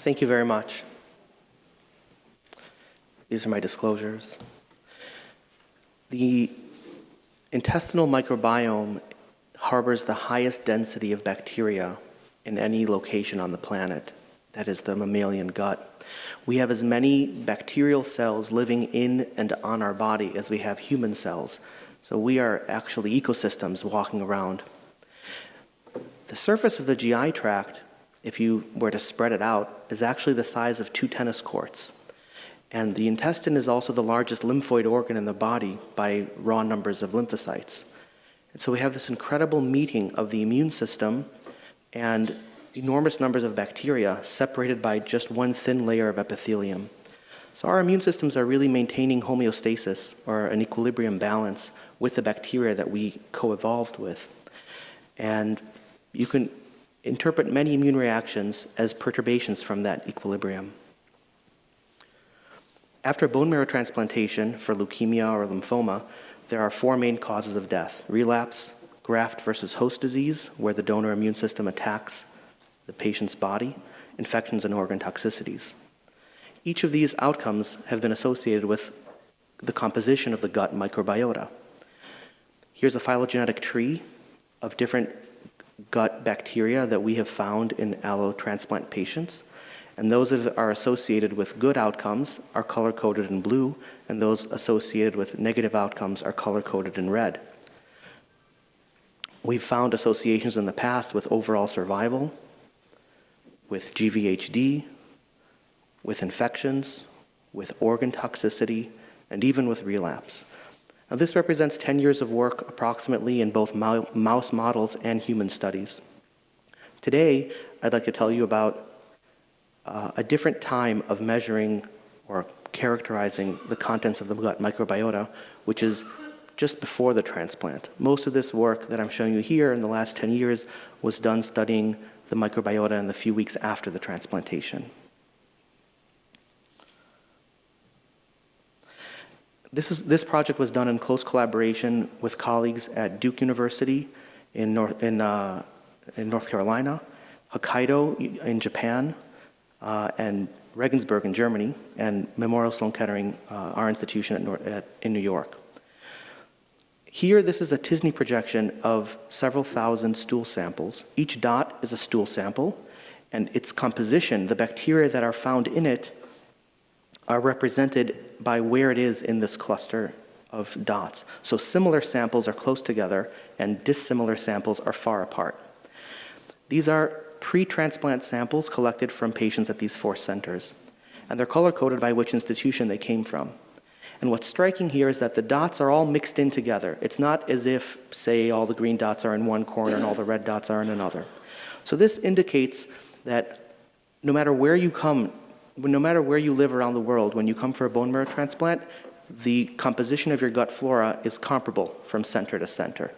Thank you very much. These are my disclosures. The intestinal microbiome harbors the highest density of bacteria in any location on the planet. That is the mammalian gut. We have as many bacterial cells living in and on our body as we have human cells. So we are actually ecosystems walking around. The surface of the GI tract, if you were to spread it out, is actually the size of 2 tennis courts. And the intestine is also the largest lymphoid organ in the body by raw numbers of lymphocytes. And so we have this incredible meeting of the immune system and enormous numbers of bacteria separated by just one thin layer of epithelium. So our immune systems are really maintaining homeostasis, or an equilibrium balance, with the bacteria that we co-evolved with. And you can interpret many immune reactions as perturbations from that equilibrium. After bone marrow transplantation for leukemia or lymphoma, there are 4 main causes of death: relapse, graft versus host disease, where the donor immune system attacks the patient's body, infections, and organ toxicities. Each of these outcomes have been associated with the composition of the gut microbiota. Here's a phylogenetic tree of different gut bacteria that we have found in allotransplant patients, and those that are associated with good outcomes are color-coded in blue, and those associated with negative outcomes are color-coded in red. We've found associations in the past with overall survival, with GVHD, with infections, with organ toxicity, and even with relapse. Now, this represents 10 years of work approximately in both mouse models and human studies. Today, I'd like to tell you about a different time of measuring or characterizing the contents of the gut microbiota, which is just before the transplant. Most of this work that I'm showing you here in the last 10 years was done studying the microbiota in the few weeks after the transplantation. This project was done in close collaboration with colleagues at Duke University in North Carolina, Hokkaido in Japan, and Regensburg in Germany, and Memorial Sloan Kettering, our institution in New York. Here, this is a t-SNE projection of several thousand stool samples. Each dot is a stool sample, and its composition, the bacteria that are found in it, are represented by where it is in this cluster of dots. So similar samples are close together, and dissimilar samples are far apart. These are pre-transplant samples collected from patients at these 4 centers, and they're color-coded by which institution they came from. And what's striking here is that the dots are all mixed in together. It's not as if, say, all the green dots are in one corner and all the red dots are in another. So this indicates that no matter where you live around the world, when you come for a bone marrow transplant, the composition of your gut flora is comparable from center to center.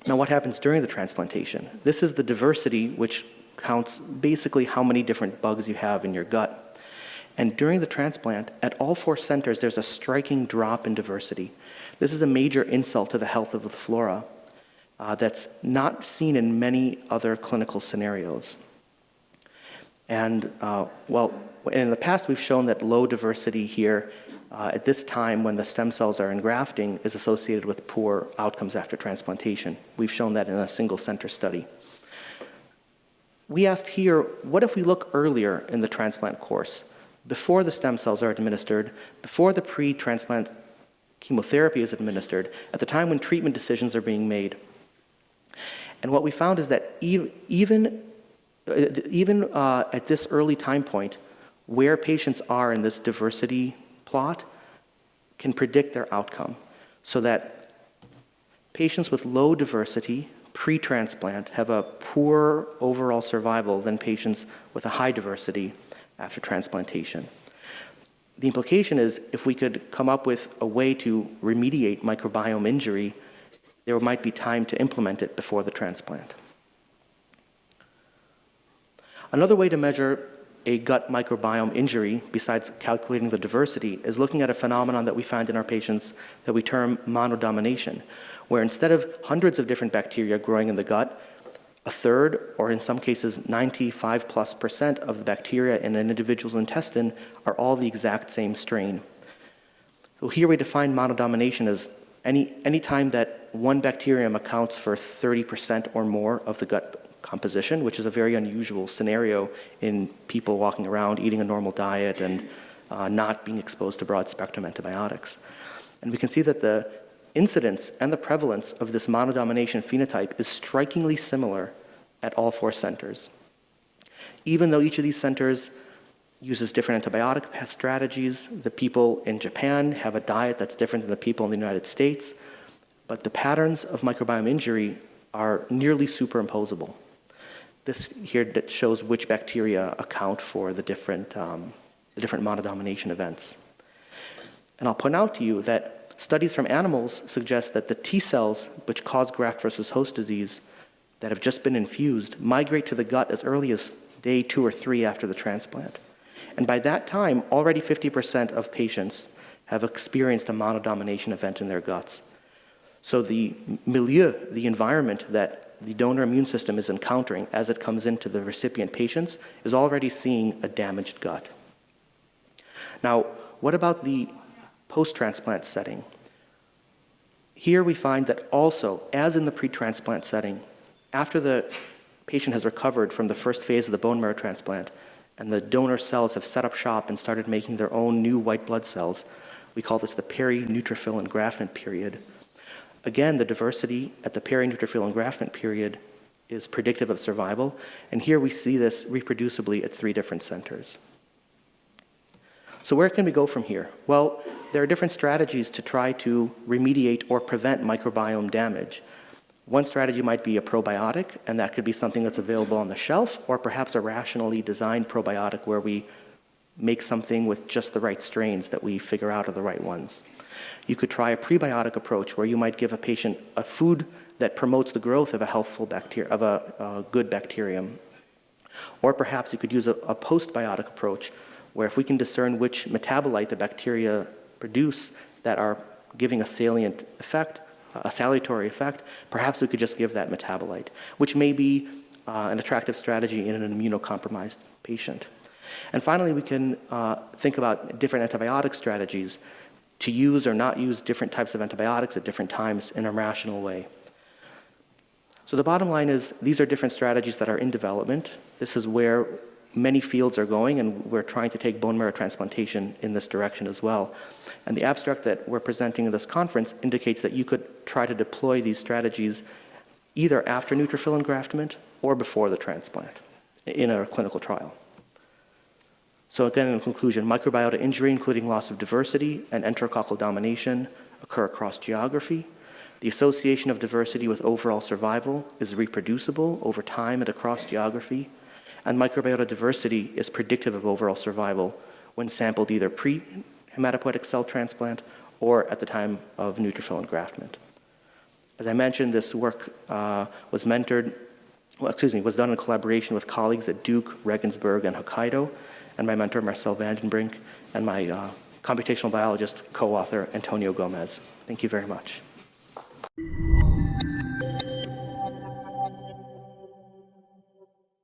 Now, what happens during the transplantation? This is the diversity, which counts basically how many different bugs you have in your gut. And during the transplant, at all 4 centers, there's a striking drop in diversity. This is a major insult to the health of the flora that's not seen in many other clinical scenarios. And in the past, we've shown that low diversity here at this time when the stem cells are engrafting is associated with poor outcomes after transplantation. We've shown that in a single center study. We asked here, what if we look earlier in the transplant course, before the stem cells are administered, before the pre-transplant chemotherapy is administered, at the time when treatment decisions are being made? And what we found is that even at this early time point, where patients are in this diversity plot can predict their outcome, so that patients with low diversity pre-transplant have a poorer overall survival than patients with a high diversity after transplantation. The implication is if we could come up with a way to remediate microbiome injury, there might be time to implement it before the transplant. Another way to measure a gut microbiome injury, besides calculating the diversity, is looking at a phenomenon that we find in our patients that we term monodomination, where instead of hundreds of different bacteria growing in the gut, A third, or in some cases 95+% of the bacteria in an individual's intestine are all the exact same strain. So here we define monodomination as any time that one bacterium accounts for 30% or more of the gut composition, which is a very unusual scenario in people walking around eating a normal diet and not being exposed to broad-spectrum antibiotics. And we can see that the incidence and the prevalence of this monodomination phenotype is strikingly similar at all 4 centers. Even though each of these centers uses different antibiotic strategies, the people in Japan have a diet that's different than the people in the United States, but the patterns of microbiome injury are nearly superimposable. This here that shows which bacteria account for the different monodomination events. And I'll point out to you that studies from animals suggest that the T cells, which cause graft versus host disease, that have just been infused, migrate to the gut as early as day 2 or 3 after the transplant. And by that time, already 50% of patients have experienced a monodomination event in their guts. So the milieu, the environment that the donor immune system is encountering as it comes into the recipient patients, is already seeing a damaged gut. Now, what about the post-transplant setting? Here we find that also, as in the pre-transplant setting, after the patient has recovered from the first phase of the bone marrow transplant and the donor cells have set up shop and started making their own new white blood cells, we call this the peri-neutrophil engraftment period. Again, the diversity at the peri-neutrophil engraftment period is predictive of survival, and here we see this reproducibly at 3 different centers. So where can we go from here? Well, there are different strategies to try to remediate or prevent microbiome damage. One strategy might be a probiotic, and that could be something that's available on the shelf, or perhaps a rationally designed probiotic where we make something with just the right strains that we figure out are the right ones. You could try a prebiotic approach where you might give a patient a food that promotes the growth of a healthful bacteria, of a good bacterium. Or perhaps you could use a postbiotic approach where if we can discern which metabolite the bacteria produce that are giving a salient effect, a salutary effect, perhaps we could just give that metabolite, which may be an attractive strategy in an immunocompromised patient. And finally, we can think about different antibiotic strategies to use or not use different types of antibiotics at different times in a rational way. So the bottom line is these are different strategies that are in development. This is where many fields are going, and we're trying to take bone marrow transplantation in this direction as well. And the abstract that we're presenting in this conference indicates that you could try to deploy these strategies either after neutrophil engraftment or before the transplant in a clinical trial. So again, in conclusion, microbiota injury, including loss of diversity and enterococcal domination, occur across geography. The association of diversity with overall survival is reproducible over time and across geography. And microbiota diversity is predictive of overall survival when sampled either pre-haematopoietic cell transplant or at the time of neutrophil engraftment. As I mentioned, this work was done in collaboration with colleagues at Duke, Regensburg, and Hokkaido, and my mentor, Marcel Vandenbrink, and my computational biologist co-author, Antonio Gomez. Thank you very much.